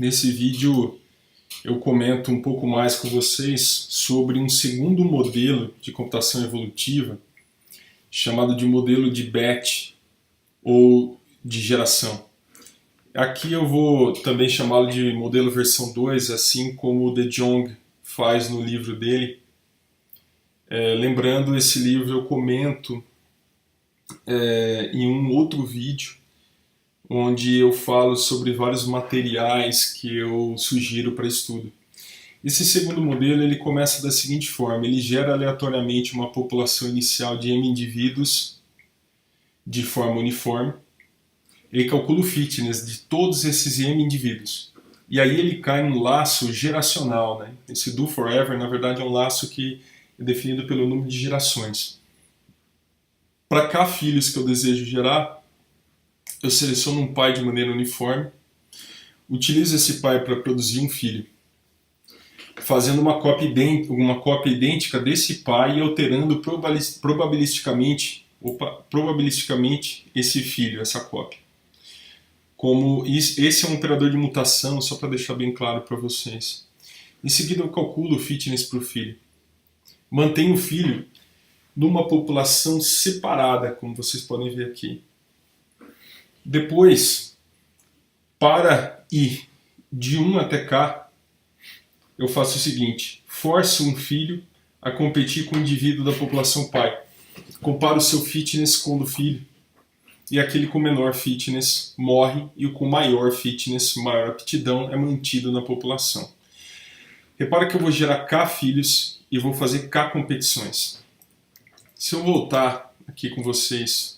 Nesse vídeo eu comento um pouco mais com vocês sobre um segundo modelo de computação evolutiva chamado de modelo de batch ou de geração. Aqui eu vou também chamá-lo de modelo versão 2, assim como o De Jong faz no livro dele. Lembrando, esse livro eu comento em um outro vídeo, onde eu falo sobre vários materiais que eu sugiro para estudo. Esse segundo modelo ele começa da seguinte forma: ele gera aleatoriamente uma população inicial de M indivíduos de forma uniforme. Ele calcula o fitness de todos esses M indivíduos. E aí ele cai num laço geracional, né? Esse do forever, na verdade, é um laço que é definido pelo número de gerações. Para cada filhos que eu desejo gerar, eu seleciono um pai de maneira uniforme, utilizo esse pai para produzir um filho, fazendo uma cópia idêntica desse pai e alterando probabilisticamente esse filho, essa cópia. Como esse é um operador de mutação, só para deixar bem claro para vocês. Em seguida eu calculo o fitness para o filho. Mantenho o filho numa população separada, como vocês podem ver aqui. Depois, para ir de 1 até K, eu faço o seguinte: forço um filho a competir com o indivíduo da população pai. Comparo o seu fitness com o do filho, e aquele com menor fitness morre, e o com maior fitness, maior aptidão, é mantido na população. Repara que eu vou gerar K filhos e vou fazer K competições. Se eu voltar aqui com vocês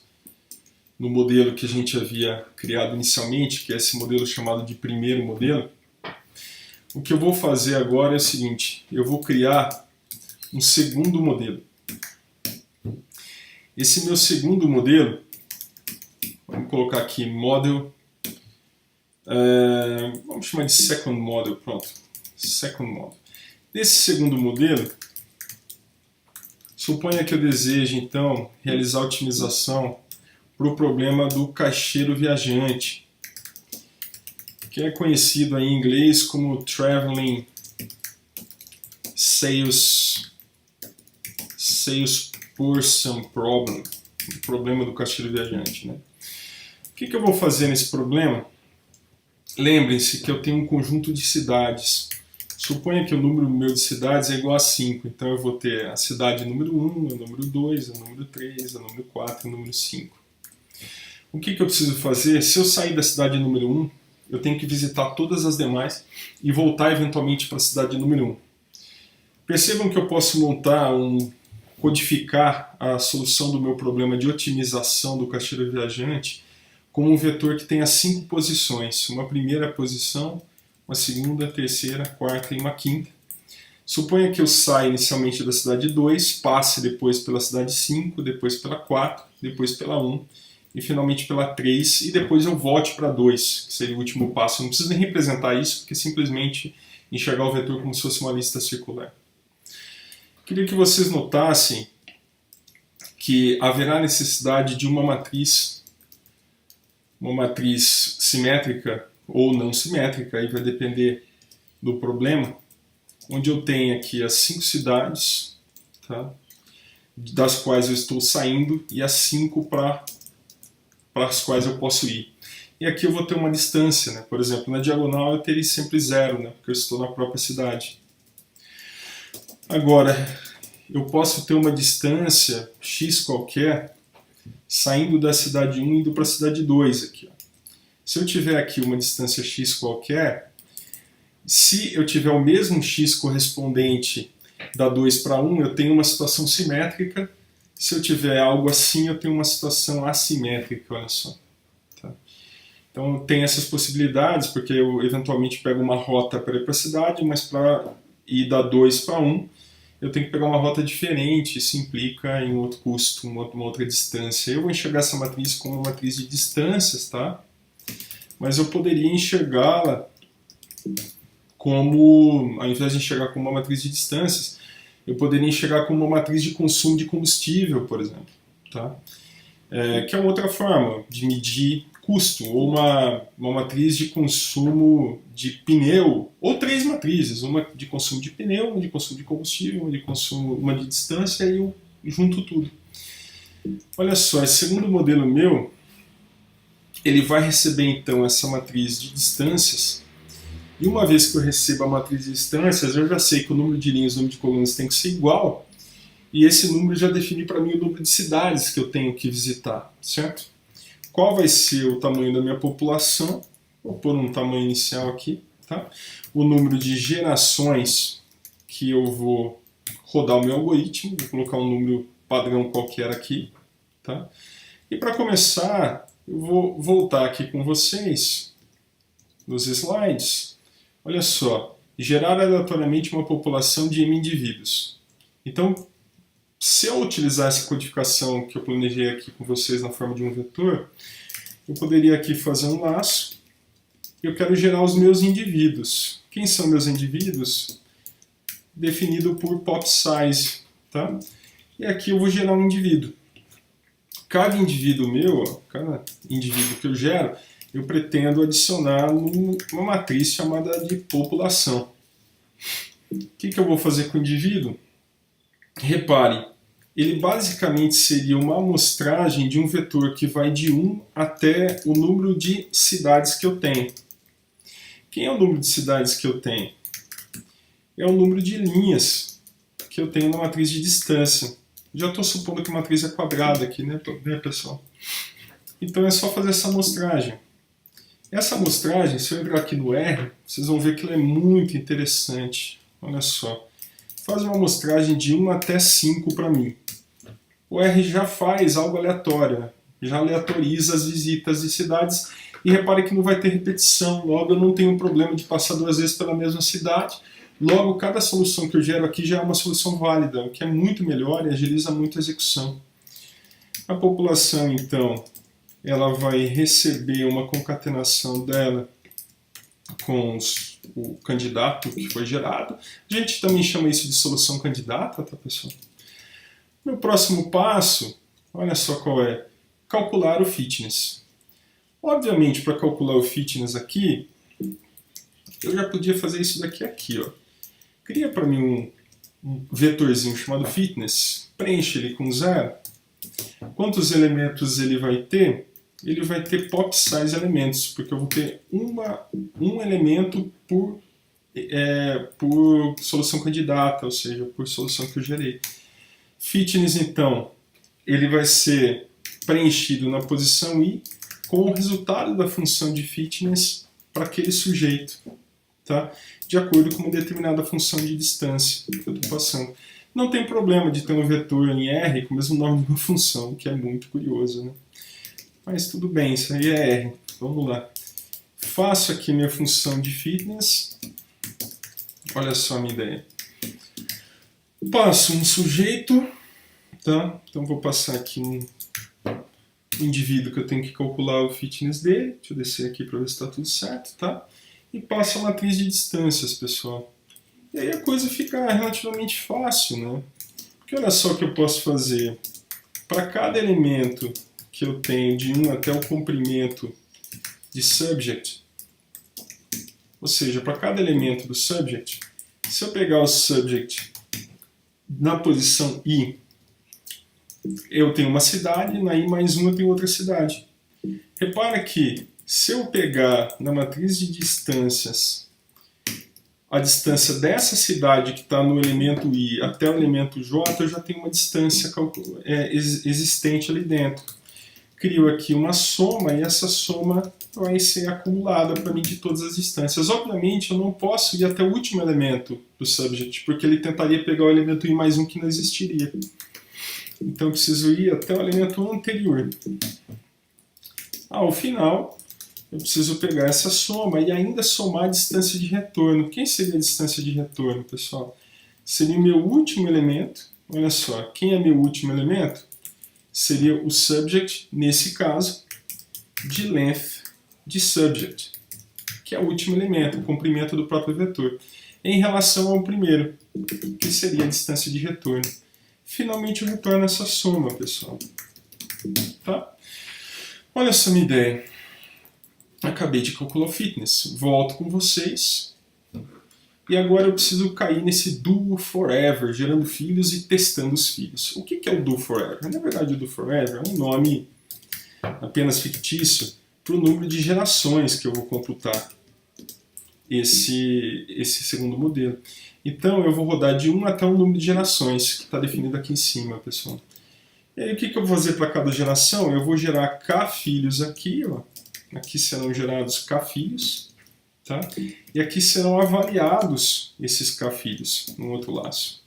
no modelo que a gente havia criado inicialmente, que é esse modelo chamado de primeiro modelo, o que eu vou fazer agora é o seguinte: eu vou criar um segundo modelo. Esse meu segundo modelo, vamos colocar aqui model, vamos chamar de second model, pronto, second model. Nesse segundo modelo, suponha que eu deseje então realizar a otimização para o problema do caixeiro viajante, que é conhecido aí em inglês como Traveling Salesperson Problem, o problema do caixeiro viajante, né? O que eu vou fazer nesse problema? Lembrem-se que eu tenho um conjunto de cidades. Suponha que o número meu de cidades é igual a 5, então eu vou ter a cidade número 1, a número 2, a número 3, a número 4 e a número 5. O que eu preciso fazer? Se eu sair da cidade número 1, eu tenho que visitar todas as demais e voltar eventualmente para a cidade número 1. Percebam que eu posso codificar a solução do meu problema de otimização do caixeiro viajante como um vetor que tenha 5 posições. Uma primeira posição, uma segunda, terceira, quarta e uma quinta. Suponha que eu saia inicialmente da cidade 2, passe depois pela cidade 5, depois pela 4, depois pela 1 e finalmente pela 3, e depois eu volte para 2, que seria o último passo. Eu não preciso nem representar isso, porque simplesmente enxergar o vetor como se fosse uma lista circular. Queria que vocês notassem que haverá necessidade de uma matriz simétrica ou não simétrica, aí vai depender do problema, onde eu tenho aqui as 5 cidades, tá, das quais eu estou saindo, e as 5 para as quais eu posso ir. E aqui eu vou ter uma distância, né? Por exemplo, na diagonal eu teria sempre 0, né? Porque eu estou na própria cidade. Agora, eu posso ter uma distância x qualquer saindo da cidade 1 e indo para a cidade 2 aqui, ó. Se eu tiver aqui uma distância x qualquer, se eu tiver o mesmo x correspondente da 2 para 1, eu tenho uma situação simétrica. Se eu tiver algo assim, eu tenho uma situação assimétrica, olha só. Tá? Então tem essas possibilidades, porque eu eventualmente pego uma rota para ir para a cidade, mas para ir da 2 para 1, eu tenho que pegar uma rota diferente, isso implica em um outro custo, uma outra distância. Eu vou enxergar essa matriz como uma matriz de distâncias, tá? Mas eu poderia enxergá-la como, ao invés de enxergar como uma matriz de distâncias, eu poderia enxergar como uma matriz de consumo de combustível, por exemplo, tá? Que é uma outra forma de medir custo, ou uma matriz de consumo de pneu, ou 3 matrizes, uma de consumo de pneu, uma de consumo de combustível, uma de distância, e eu junto tudo. Olha só, esse segundo modelo meu, ele vai receber então essa matriz de distâncias, e uma vez que eu recebo a matriz de distâncias, eu já sei que o número de linhas e o número de colunas tem que ser igual, e esse número já define para mim o número de cidades que eu tenho que visitar, certo? Qual vai ser o tamanho da minha população? Vou pôr um tamanho inicial aqui, tá? O número de gerações que eu vou rodar o meu algoritmo, vou colocar um número padrão qualquer aqui, tá? E para começar, eu vou voltar aqui com vocês nos slides. Olha só, gerar aleatoriamente uma população de M indivíduos. Então, se eu utilizar essa codificação que eu planejei aqui com vocês na forma de um vetor, eu poderia aqui fazer um laço. Eu quero gerar os meus indivíduos. Quem são meus indivíduos? Definido por pop size, tá? E aqui eu vou gerar um indivíduo. Cada indivíduo meu, cada indivíduo que eu gero, eu pretendo adicionar numa matriz chamada de população. O que eu vou fazer com o indivíduo? Repare, ele basicamente seria uma amostragem de um vetor que vai de 1 até o número de cidades que eu tenho. Quem é o número de cidades que eu tenho? É o número de linhas que eu tenho na matriz de distância. Já estou supondo que a matriz é quadrada aqui, né, pessoal? Então é só fazer essa amostragem. Essa amostragem, se eu entrar aqui no R, vocês vão ver que ela é muito interessante. Olha só. Faz uma amostragem de 1 até 5 para mim. O R já faz algo aleatório, né? Já aleatoriza as visitas de cidades e repare que não vai ter repetição, logo eu não tenho problema de passar 2 vezes pela mesma cidade, logo cada solução que eu gero aqui já é uma solução válida, o que é muito melhor e agiliza muito a execução. A população então, ela vai receber uma concatenação dela com o candidato que foi gerado. A gente também chama isso de solução candidata, tá, pessoal? Meu próximo passo, olha só qual é, calcular o fitness. Obviamente, para calcular o fitness aqui, eu já podia fazer isso daqui, ó. Cria para mim um vetorzinho chamado fitness, preenche ele com 0. Quantos elementos ele vai ter? Ele vai ter pop size elementos, porque eu vou ter um elemento por solução candidata, ou seja, por solução que eu gerei. Fitness, então, ele vai ser preenchido na posição I com o resultado da função de fitness para aquele sujeito, tá? De acordo com uma determinada função de distância que eu estou passando. Não tem problema de ter um vetor em R com o mesmo nome de uma função, que é muito curioso, né? Mas tudo bem, isso aí é R. Vamos lá. Faço aqui minha função de fitness. Olha só a minha ideia. Passo um sujeito, tá? Então vou passar aqui um indivíduo que eu tenho que calcular o fitness dele. Deixa eu descer aqui para ver se está tudo certo, tá? E passo a matriz de distâncias, pessoal. E aí a coisa fica relativamente fácil, né? Porque olha só o que eu posso fazer. Para cada elemento que eu tenho de 1 até o comprimento de subject, ou seja, para cada elemento do subject, se eu pegar o subject na posição I, eu tenho uma cidade, na I mais 1 eu tenho outra cidade. Repara que se eu pegar na matriz de distâncias a distância dessa cidade que está no elemento I até o elemento J, eu já tenho uma distância existente ali dentro. Crio aqui uma soma e essa soma vai ser acumulada para mim de todas as distâncias. Obviamente eu não posso ir até o último elemento do subject, porque ele tentaria pegar o elemento I mais 1 que não existiria. Então eu preciso ir até o elemento anterior. Ao final, eu preciso pegar essa soma e ainda somar a distância de retorno. Quem seria a distância de retorno, pessoal? Seria o meu último elemento. Olha só, quem é meu último elemento? Seria o subject, nesse caso, de length de subject, que é o último elemento, o comprimento do próprio vetor, em relação ao primeiro, que seria a distância de retorno. Finalmente eu retorno essa soma, pessoal. Tá? Olha essa minha ideia. acabei de calcular o fitness. Volto com vocês. E agora eu preciso cair nesse do forever, gerando filhos e testando os filhos. O que é o do forever? Na verdade, o do forever é um nome apenas fictício para o número de gerações que eu vou computar esse segundo modelo. Então eu vou rodar de 1 até um número de gerações, que está definido aqui em cima, pessoal. E aí o que eu vou fazer para cada geração? Eu vou gerar K filhos aqui, ó. Aqui serão gerados K filhos. Tá? E aqui serão avaliados esses K filhos no outro laço.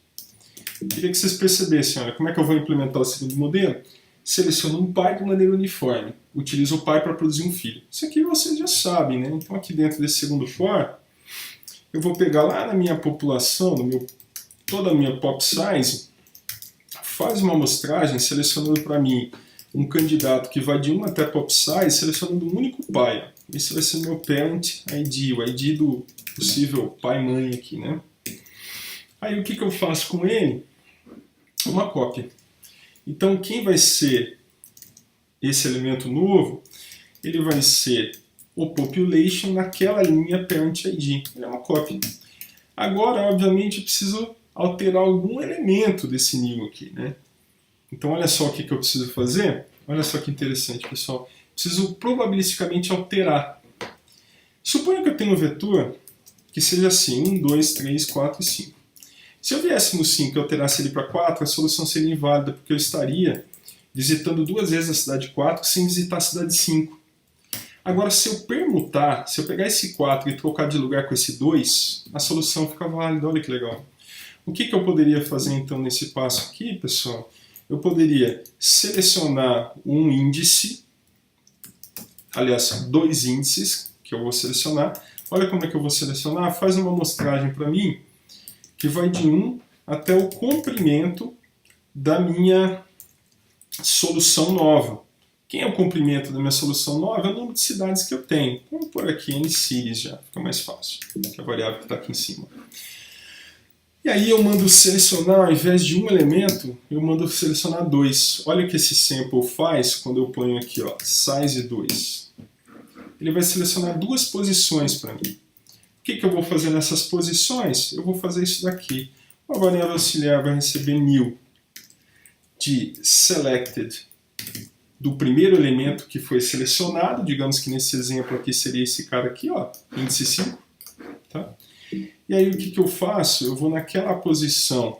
Queria que vocês percebessem, olha, como é que eu vou implementar o segundo modelo? Seleciono um pai de maneira uniforme. Utilizo o pai para produzir um filho. Isso aqui vocês já sabem, né? Então aqui dentro desse segundo for, eu vou pegar lá na minha população, toda a minha pop size, faz uma amostragem selecionando para mim um candidato que vai de 1 até pop size, selecionando um único pai. Ó. Esse vai ser o meu parent ID, o ID do possível pai-mãe aqui, né? Aí o que eu faço com ele? Uma cópia. Então quem vai ser esse elemento novo? Ele vai ser o population naquela linha parent ID. Ele é uma cópia. Agora, obviamente, eu preciso alterar algum elemento desse new aqui, né? Então olha só o que eu preciso fazer. Olha só que interessante, pessoal. Preciso probabilisticamente alterar. Suponha que eu tenho um vetor que seja assim, 1, 2, 3, 4 e 5. Se eu viesse no 5 e alterasse ele para 4, a solução seria inválida, porque eu estaria visitando 2 vezes a cidade 4 sem visitar a cidade 5. Agora, se eu permutar, se eu pegar esse 4 e trocar de lugar com esse 2, a solução fica válida. Olha que legal. O que eu poderia fazer então nesse passo aqui, pessoal? Eu poderia selecionar um índice, aliás, 2 índices que eu vou selecionar. Olha como é que eu vou selecionar. Faz uma amostragem para mim que vai de 1 até o comprimento da minha solução nova. Quem é o comprimento da minha solução nova? É o número de cidades que eu tenho. Vamos pôr aqui N cities já, fica mais fácil, que é a variável que está aqui em cima. E aí eu mando selecionar, ao invés de um elemento, eu mando selecionar 2. Olha o que esse sample faz quando eu ponho aqui, ó, size 2. Ele vai selecionar 2 posições para mim. O que eu vou fazer nessas posições? Eu vou fazer isso daqui. A variável auxiliar vai receber new de selected do primeiro elemento que foi selecionado. Digamos que nesse exemplo aqui seria esse cara aqui, ó, índice 5. Tá? E aí o que eu faço? Eu vou naquela posição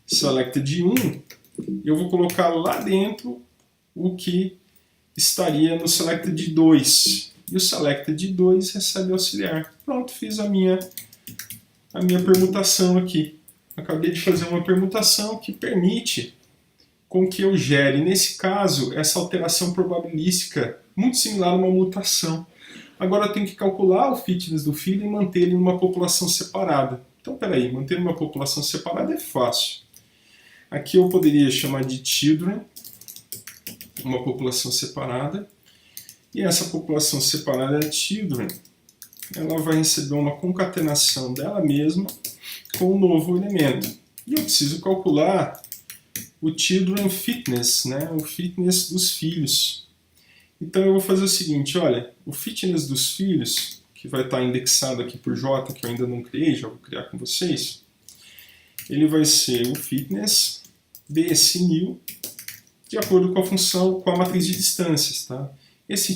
selected de 1, eu vou colocar lá dentro o que estaria no selected de 2. E o selected de 2 recebe auxiliar. Pronto, fiz a minha permutação aqui. Acabei de fazer uma permutação que permite com que eu gere, nesse caso, essa alteração probabilística muito similar a uma mutação. Agora eu tenho que calcular o fitness do filho e manter ele numa população separada. Então, peraí, manter uma população separada é fácil. Aqui eu poderia chamar de children, uma população separada. E essa população separada é children. Ela vai receber uma concatenação dela mesma com um novo elemento. E eu preciso calcular o children fitness, né? O fitness dos filhos. Então eu vou fazer o seguinte, olha, o fitness dos filhos, que vai estar indexado aqui por J, que eu ainda não criei, já vou criar com vocês, ele vai ser o fitness desse new, de acordo com a função, com a matriz de distâncias, tá? Esse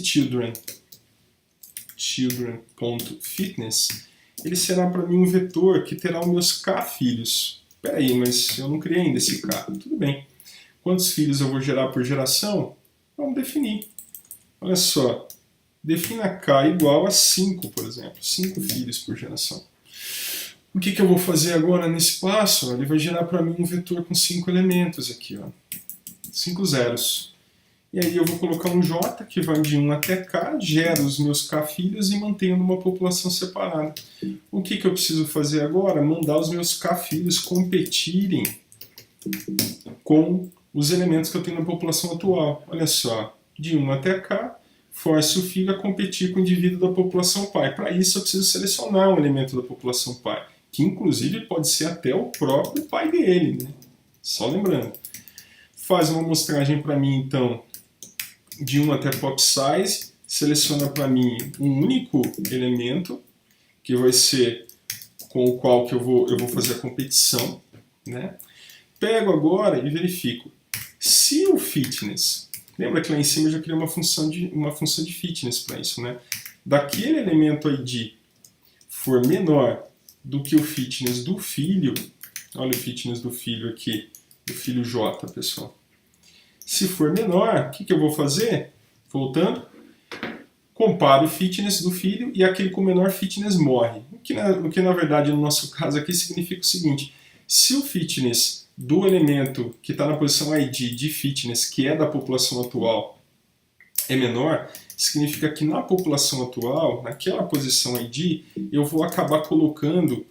children.fitness, ele será para mim um vetor que terá os meus K filhos. Espera aí, mas eu não criei ainda esse K. Tudo bem. Quantos filhos eu vou gerar por geração? Vamos definir. Olha só, defina K igual a 5, por exemplo. 5 filhos por geração. O que eu vou fazer agora nesse passo? Ele vai gerar para mim um vetor com 5 elementos aqui, ó. 5 zeros. E aí eu vou colocar um J que vai de 1 até K, gera os meus K filhos e mantenho numa população separada. O que eu preciso fazer agora? Mandar os meus K filhos competirem com os elementos que eu tenho na população atual. Olha só, de 1 até K, force o filho a competir com o indivíduo da população pai. Para isso eu preciso selecionar um elemento da população pai, que inclusive pode ser até o próprio pai dele, né? Só lembrando. Faz uma amostragem para mim, então, de 1 até pop size, seleciona para mim um único elemento, que vai ser com o qual que eu vou fazer a competição, né? Pego agora e verifico. Se o fitness, lembra que lá em cima eu já criei uma função de fitness para isso, né? Daquele elemento ID for menor do que o fitness do filho, olha o fitness do filho aqui, do filho J, pessoal. Se for menor, o que eu vou fazer? Voltando, comparo o fitness do filho e aquele com menor fitness morre. O que na verdade no nosso caso aqui significa o seguinte: se o fitness do elemento que está na posição ID de fitness, que é da população atual, é menor, significa que na população atual, naquela posição ID, eu vou acabar colocando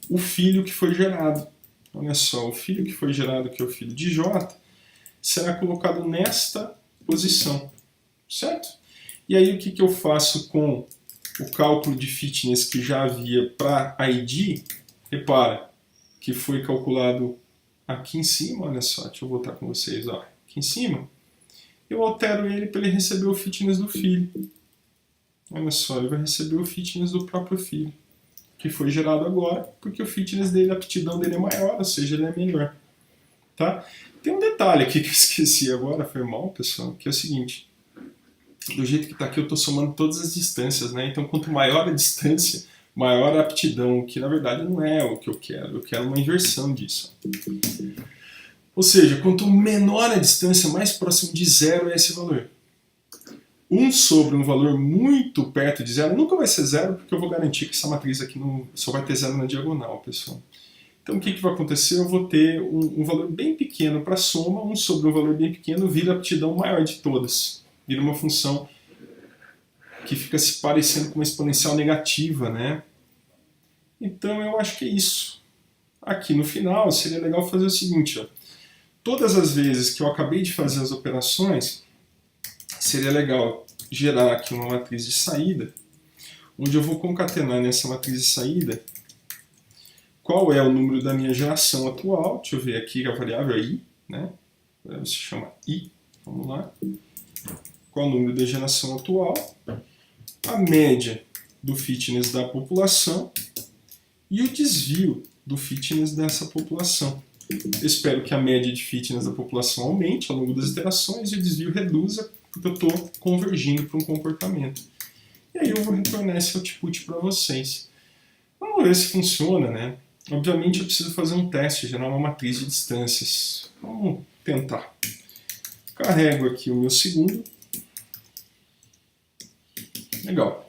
o filho que foi gerado. Olha só, o filho que foi gerado, que é o filho de J, será colocado nesta posição, certo? E aí o que eu faço com o cálculo de fitness que já havia para ID? Repara que foi calculado aqui em cima, olha só, deixa eu voltar com vocês, ó, aqui em cima. Eu altero ele para ele receber o fitness do filho. Olha só, ele vai receber o fitness do próprio filho, que foi gerado agora, porque o fitness dele, a aptidão dele é maior, ou seja, ele é melhor. Tá? Tem um detalhe aqui que eu esqueci agora, foi mal, pessoal, que é o seguinte: do jeito que está aqui eu estou somando todas as distâncias, né? Então quanto maior a distância, maior a aptidão, que na verdade não é o que eu quero uma inversão disso. Ou seja, quanto menor a distância, mais próximo de zero é esse valor. 1 sobre um valor muito perto de zero nunca vai ser zero, porque eu vou garantir que essa matriz aqui só vai ter zero na diagonal, pessoal. Então o que vai acontecer? Eu vou ter um valor bem pequeno para a soma, 1 sobre um valor bem pequeno vira a aptidão maior de todas. Vira uma função que fica se parecendo com uma exponencial negativa, né? Então eu acho que é isso. Aqui no final seria legal fazer o seguinte, ó. Todas as vezes que eu acabei de fazer as operações, seria legal gerar aqui uma matriz de saída, onde eu vou concatenar nessa matriz de saída qual é o número da minha geração atual. Deixa eu ver aqui a variável é I, né? Se chama I, vamos lá. Qual é o número da geração atual, a média do fitness da população e o desvio do fitness dessa população. Eu espero que a média de fitness da população aumente ao longo das iterações e o desvio reduza, porque eu estou convergindo para um comportamento. E aí eu vou retornar esse output para vocês. Vamos ver se funciona, né? Obviamente eu preciso fazer um teste, gerar uma matriz de distâncias. Vamos tentar. Carrego aqui o meu segundo. Legal.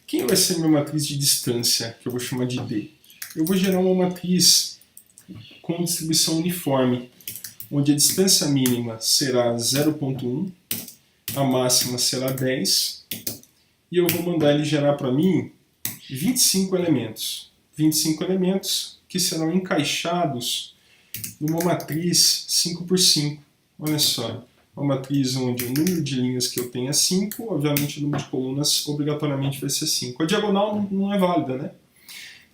Quem vai ser minha matriz de distância, que eu vou chamar de D? Eu vou gerar uma matriz com distribuição uniforme, onde a distância mínima será 0.1, a máxima será 10, e eu vou mandar ele gerar para mim 25 elementos. 25 elementos que serão encaixados numa matriz 5 por 5. Olha só. Uma matriz onde o número de linhas que eu tenho é 5, obviamente o número de colunas obrigatoriamente vai ser 5. A diagonal não é válida, né?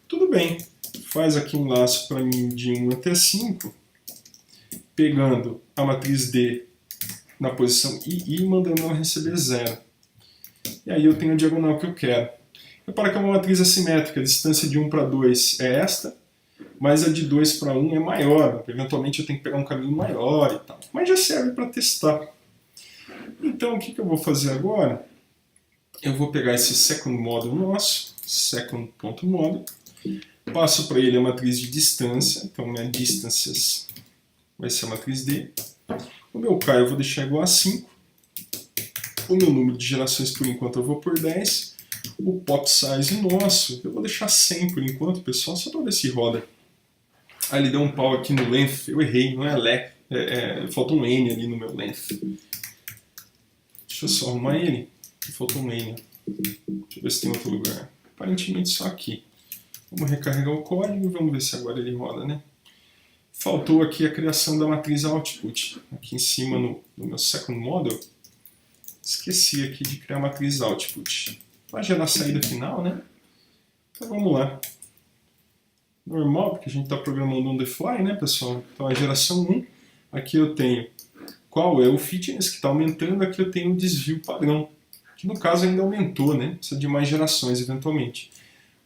Tudo bem, faz aqui um laço para mim de 1 até 5, pegando a matriz D na posição I e mandando ela receber 0. E aí eu tenho a diagonal que eu quero. Repara que é uma matriz assimétrica, a distância de 1 para 2 é esta, mas a de 2 para 1 é maior, eventualmente eu tenho que pegar um caminho maior e tal. Mas já serve para testar. Então o que eu vou fazer agora? Eu vou pegar esse second model nosso, second.model, passo para ele a matriz de distância, então minha distances vai ser a matriz D. O meu K eu vou deixar igual a 5. O meu número de gerações por enquanto eu vou por 10. O pop size nosso eu vou deixar 100 por enquanto, pessoal, só para ver se roda. Ah, ele deu um pau aqui no length, eu errei, não é length, faltou um N ali no meu length. Deixa eu só arrumar ele, faltou um N. Deixa eu ver se tem outro lugar. Aparentemente só aqui. Vamos recarregar o código e vamos ver se agora ele roda, né? Faltou aqui a criação da matriz output. Aqui em cima no meu second model, esqueci aqui de criar a matriz output. Vai gerar a saída final, né? Então vamos lá. Normal, porque a gente está programando on the fly, né, pessoal? Então a geração 1, aqui eu tenho qual é o fitness que está aumentando, aqui eu tenho o desvio padrão, que no caso ainda aumentou, né? Precisa de mais gerações eventualmente.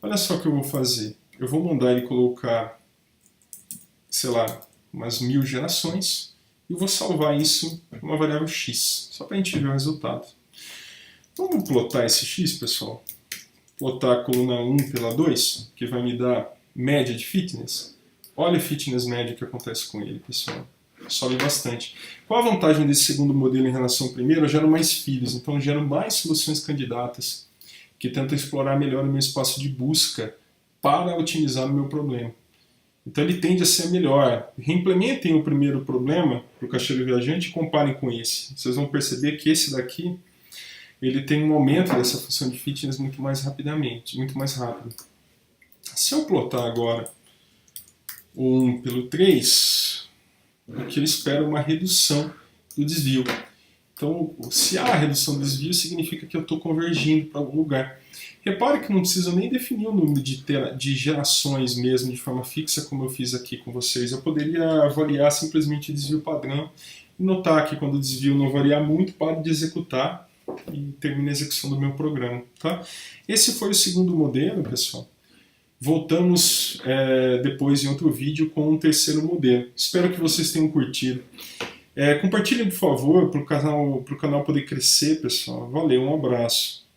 Olha só o que eu vou fazer. Eu vou mandar ele colocar, sei lá, umas 1000 gerações e vou salvar isso em uma variável x, só para a gente ver o resultado. Vamos plotar esse x, pessoal? Plotar a coluna 1 pela 2, que vai me dar média de fitness. Olha a fitness média que acontece com ele, pessoal. Sobe bastante. Qual a vantagem desse segundo modelo em relação ao primeiro? Eu gero mais filhos, então eu gero mais soluções candidatas que tentam explorar melhor o meu espaço de busca para otimizar o meu problema. Então ele tende a ser melhor. Reimplementem o primeiro problema para o caixeiro viajante e comparem com esse. Vocês vão perceber que esse daqui ele tem um aumento dessa função de fitness muito mais rapidamente, muito mais rápido. Se eu plotar agora o 1 pelo 3, o que eu espero é uma redução do desvio. Então, se há redução do desvio, significa que eu estou convergindo para algum lugar. Repare que não preciso nem definir o número de gerações mesmo de forma fixa, como eu fiz aqui com vocês. Eu poderia avaliar simplesmente o desvio padrão e notar que quando o desvio não variar muito, paro de executar e termino a execução do meu programa. Tá? Esse foi o segundo modelo, pessoal. Voltamos depois em outro vídeo com um terceiro modelo. Espero que vocês tenham curtido. Compartilhem, por favor, para o canal poder crescer, pessoal. Valeu, um abraço.